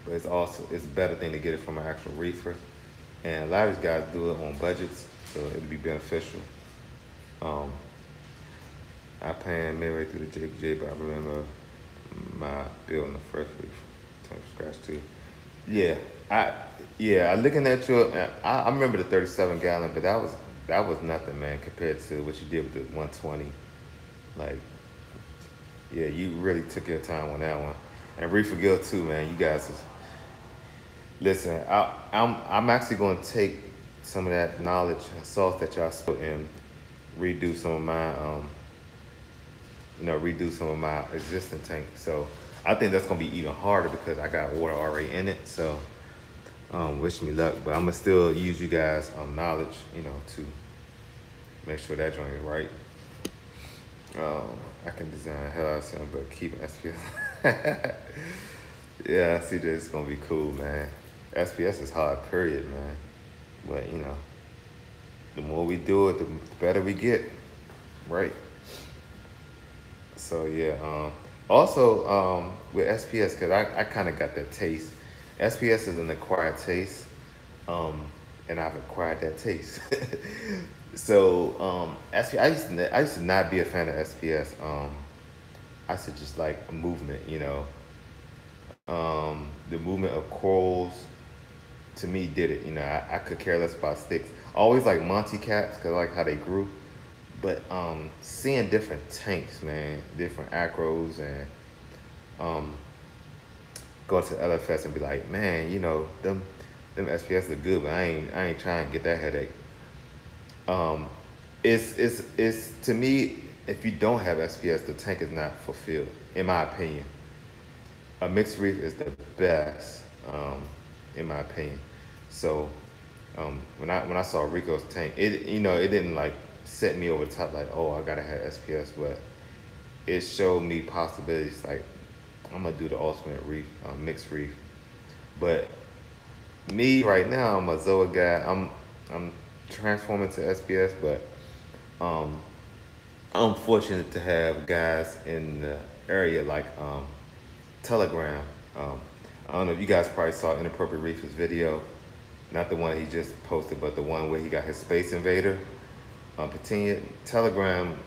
but it's a better thing to get it from an actual reefer. And a lot of these guys do it on budgets, so it'd be beneficial. Um, I paying midway through the JPJ, but I remember my bill in the first week from scratch too. Yeah, I I looking at your. I remember the 37 gallon, but that was nothing, man, compared to what you did with the 120. Like, yeah, you really took your time on that one. And Reefer Gill too, man. You guys, listen. I'm actually going to take some of that knowledge and sauce that y'all spoke and redo some of my redo some of my existing tanks. So I think that's gonna be even harder because I got water already in it. So wish me luck, but I'm gonna still use you guys' knowledge, to make sure that joint is right. I can design the hell out of something, but keep SPS. Yeah, I see this is gonna be cool, man. SPS is hard, period, man. But the more we do it, the better we get, right? So yeah. Also, with SPS, because I kind of got that taste. SPS is an acquired taste, and I've acquired that taste. So SPS, I used to not be a fan of SPS. I used to just like movement, the movement of corals. To me, did it. I could care less about sticks. I always like Monty caps because I like how they grew. But seeing different tanks, man, different acros, and um, go to LFS and be like, man, them SPS are good, but I ain't trying to get that headache. Um, it's to me, if you don't have SPS, the tank is not fulfilled, in my opinion. A mixed reef is the best, in my opinion. So when I saw Rico's tank, it didn't like set me over the top like, oh, I gotta have SPS, but it showed me possibilities like I'm gonna do the ultimate reef, mixed reef. But me right now, I'm a Zoa guy. I'm transforming to SPS, but um, I'm fortunate to have guys in the area like Telegram. Um, I don't know if you guys probably saw Inappropriate Reef's video, not the one he just posted, but the one where he got his Space Invader. Patina Telegram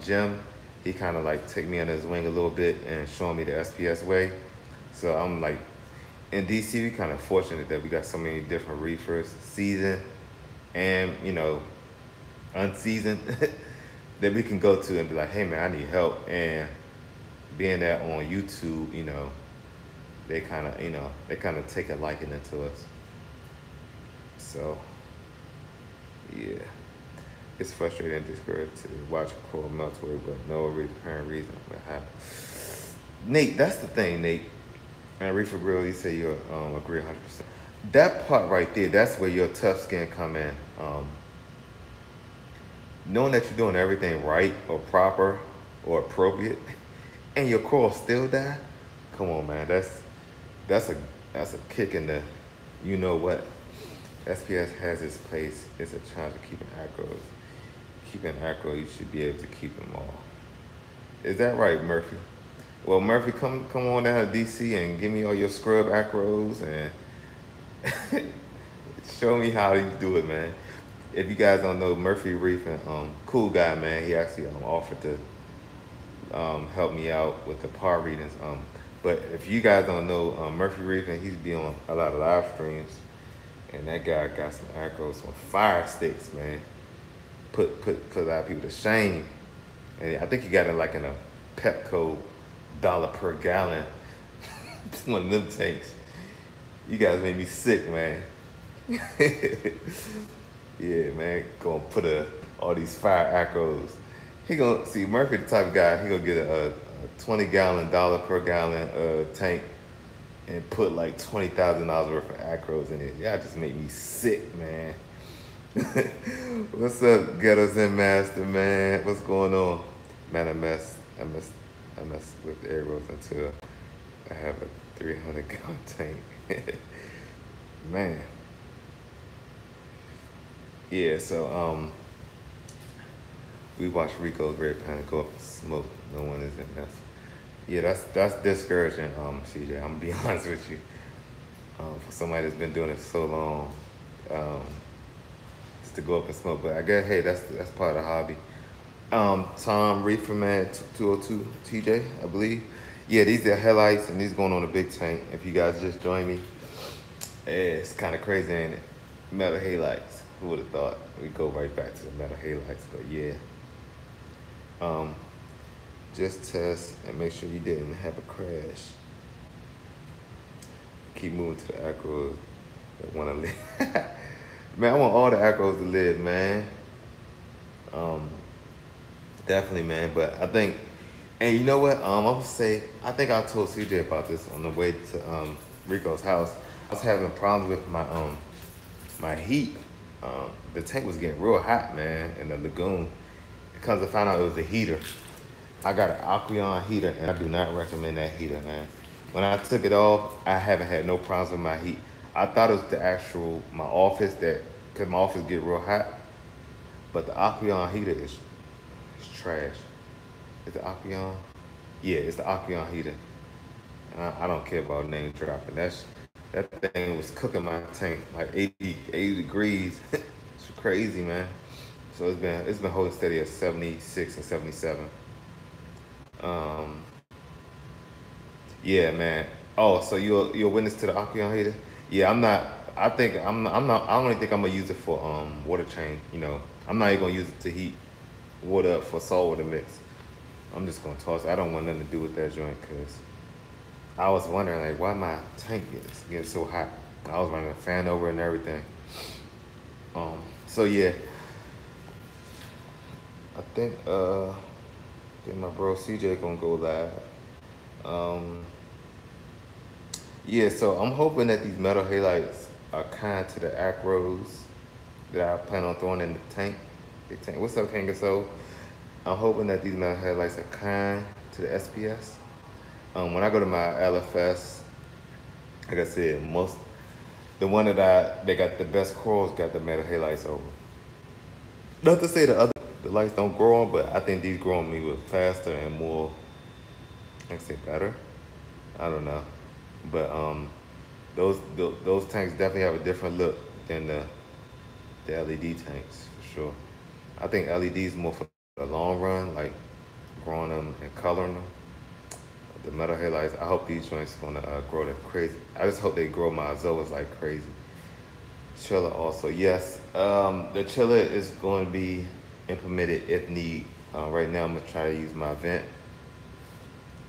Jim, he kind of like take me under his wing a little bit and showing me the SPS way. So I'm like, in DC, we kind of fortunate that we got so many different reefers, seasoned and unseasoned, that we can go to and be like, hey man, I need help. And being that on YouTube, they kind of take a liking into us. So yeah. It's frustrating and discouraging to watch a coral melt away, but no apparent reason what happened. Nate, that's the thing, Nate. And Reefer Grill, you say you agree 100%. That part right there, that's where your tough skin come in. Knowing that you're doing everything right or proper or appropriate, and your coral still die. Come on, man. That's a that's a kick in the, you know what. SPS has its place. It's a challenge of keeping acros. Keeping acro, you should be able to keep them all. Is that right, Murphy? Well, Murphy, come on down to DC and give me all your scrub acros and show me how you do it, man. If you guys don't know, Murphy Reefing, cool guy, man. He actually offered to help me out with the par readings. But if you guys don't know, Murphy Reefing, he's been on a lot of live streams, and that guy got some acros, some fire sticks, man. Put a lot of people to shame. And I think he got it like in a Pepco dollar per gallon. One of them tanks. You guys made me sick, man. Yeah, man. Gonna put all these fire acros. He gonna see Murphy the type of guy. He gonna get a 20-gallon dollar per gallon tank and put like $20,000 worth of acros in it. Y'all just make me sick, man. What's up, Ghettos and Master, man? What's going on? Man, I mess with arrows until I have a 300-gallon tank. Man. Yeah, so we watched Rico's Red Panda go up and smoke. No one is in this. Yeah, that's discouraging, CJ. I'm gonna be honest with you. For somebody that's been doing it so long, um, just to go up and smoke. But I guess hey, that's part of the hobby. Tom Reefer Man 202 TJ, I believe. Yeah, these are headlights and these going on a big tank. If you guys just joined me, it's kind of crazy, ain't it? Metal halides. Who would have thought? We go right back to the metal halides, but yeah. Um, just test and make sure you didn't have a crash. Keep moving to the acros that want to live. Man, I want all the acros to live, man. Um, Definitely, man. But I think, and you know what? I'm gonna say, I think I told CJ about this on the way to Rico's house. I was having problems with my heat. The tank was getting real hot, man, in the lagoon. Because I found out it was a heater. I got an Aqueon heater, and I do not recommend that heater, man. When I took it off, I haven't had no problems with my heat. I thought it was the actual my office cause my office get real hot, but the Aqueon heater is trash. Is it Aqueon? Yeah, it's the Aqueon heater. I don't care about name dropping. That thing was cooking my tank like 80 degrees. It's crazy, man. So it's been holding steady at 76 and 77. Um, yeah, man. Oh, so you're a witness to the Aqueon heater? Yeah, I'm not. I think I'm not. I don't even think I'm gonna use it for water change. You know, I'm not even gonna use it to heat water up for salt water mix. I'm just gonna toss it. I don't want nothing to do with that joint because I was wondering like why my tank is getting so hot. I was running a fan over and everything. So yeah, I think my bro CJ gonna go live. Um, yeah, so I'm hoping that these metal halides are kind to the acros that I plan on throwing in the tank. Big tank. What's up, King? So I'm hoping that these metal headlights are kind to the SPS. When I go to my LFS, like I said, the one they got the best corals got the metal headlights over. Not to say the lights don't grow on, but I think these grow on me with faster and more, I say better. I don't know, but those tanks definitely have a different look than the LED tanks for sure. I think LEDs more for the long run, like growing them and coloring them. The metal headlights, I hope these joints gonna grow like crazy. I just hope they grow my Zoas like crazy. Chiller also, yes. The chiller is going to be implemented if need. Right now, I'm gonna try to use my vent.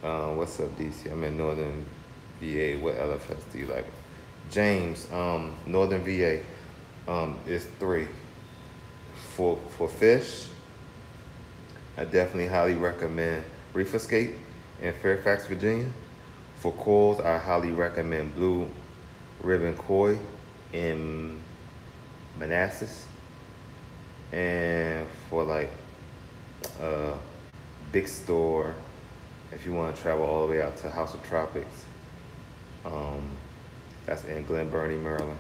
What's up, DC? I'm in Northern VA. What LFS do you like? James, Northern VA is 3. For fish, I definitely highly recommend Reef Escape in Fairfax, Virginia. For corals, I highly recommend Blue Ribbon Koi in Manassas. And for like big store, if you want to travel all the way out to House of Tropics, um, that's in Glen Burnie, Maryland.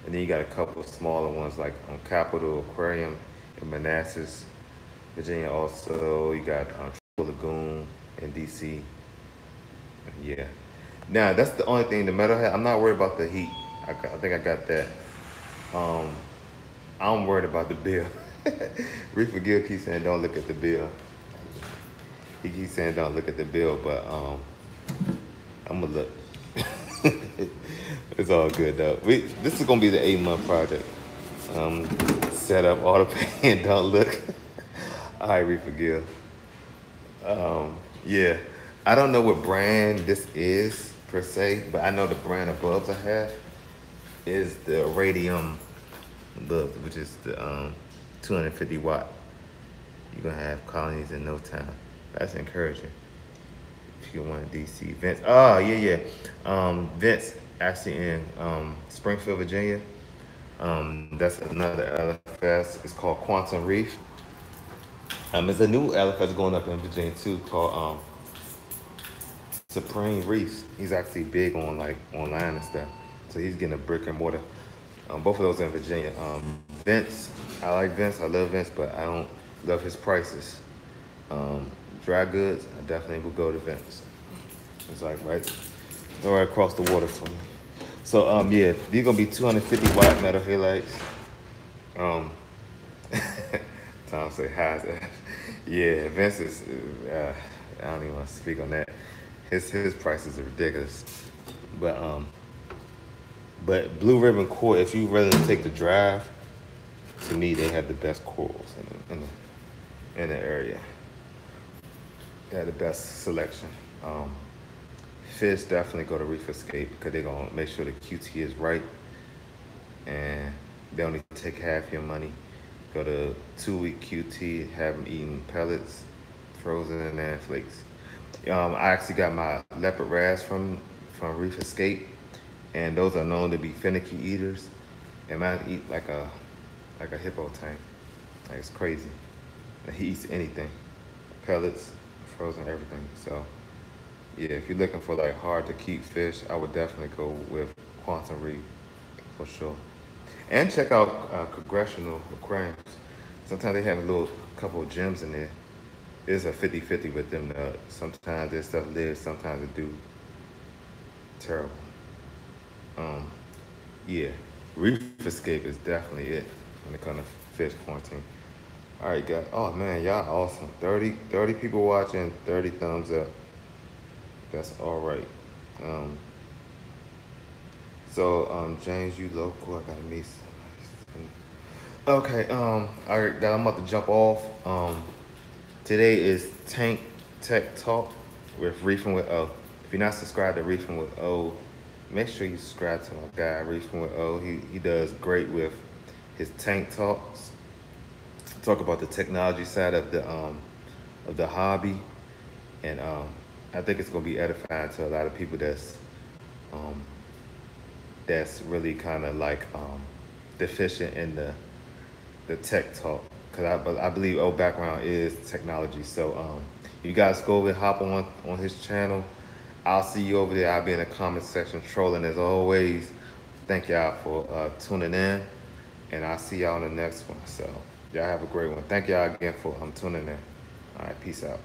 And then you got a couple of smaller ones like Capitol Aquarium in Manassas, Virginia. Also, you got Lagoon in DC. Yeah. Now that's the only thing. The metalhead. I'm not worried about the heat. I think I got that. Um, I'm worried about the bill. Reefer Gill keeps saying don't look at the bill. He keeps saying don't look at the bill, but I'm gonna look. It's all good though. This is gonna be the 8-month project. Set up auto pay and don't look. All right, Reefer Gill. Yeah, I don't know what brand this is per se, but I know the brand of bulbs I have is the Radium bulb, which is the 250 watt. You're gonna have colonies in no time. That's encouraging. If you want DC Vince, oh yeah. Vince actually in Springfield, Virginia. That's another LFS. It's called Quantum Reef. There's a new LFS going up in Virginia too called Supreme Reefs. He's actually big on like online and stuff. So he's getting a brick and mortar. Both of those in Virginia. Vince, I like Vince. I love Vince, but I don't love his prices. Um, Dry goods, I definitely would go to Vince. It's like right across the water from me. So yeah, these gonna be 250 watt metal halides. Um, Tom say hi. Yeah, Vince is. I don't even want to speak on that. His prices are ridiculous. But Blue Ribbon Core, if you rather take the drive, to me they have the best corals in the area. They have the best selection. Um, Fish definitely go to Reef Escape because they're gonna make sure the QT is right, and they only take half your money. Go to 2 week QT, have them eating pellets, frozen and flakes. I actually got my leopard wrasse from Reef Escape, and those are known to be finicky eaters. And man eat like a hippo tank. Like it's crazy. And he eats anything, pellets, frozen, everything. So yeah, if you're looking for like hard to keep fish, I would definitely go with Quantum Reef for sure. And check out Congressional Aquariums. Sometimes they have a little couple of gems in there. It's a 50-50 with them. Sometimes this stuff lives, sometimes it do. Terrible. Um, yeah, Reef Escape is definitely it when it comes to fish quarantine. All right, guys. Oh man, y'all awesome. 30 people watching, 30 thumbs up. That's all right. Um, James, you local. I gotta meet somebody. Okay. All right, guys. I'm about to jump off. Today is Tank Tech Talk with Reefing with O. If you're not subscribed to Reefing with O, make sure you subscribe to my guy Reefing with O. He does great with his tank talks. Talk about the technology side of the hobby, and I think it's gonna be edifying to a lot of people um, that's really kind of like deficient in the tech talk. Cause I believe O background is technology. So you guys go over and hop on his channel. I'll see you over there. I'll be in the comment section trolling as always. Thank y'all for tuning in, and I'll see y'all on the next one. So y'all have a great one. Thank y'all again for tuning in. All right, peace out.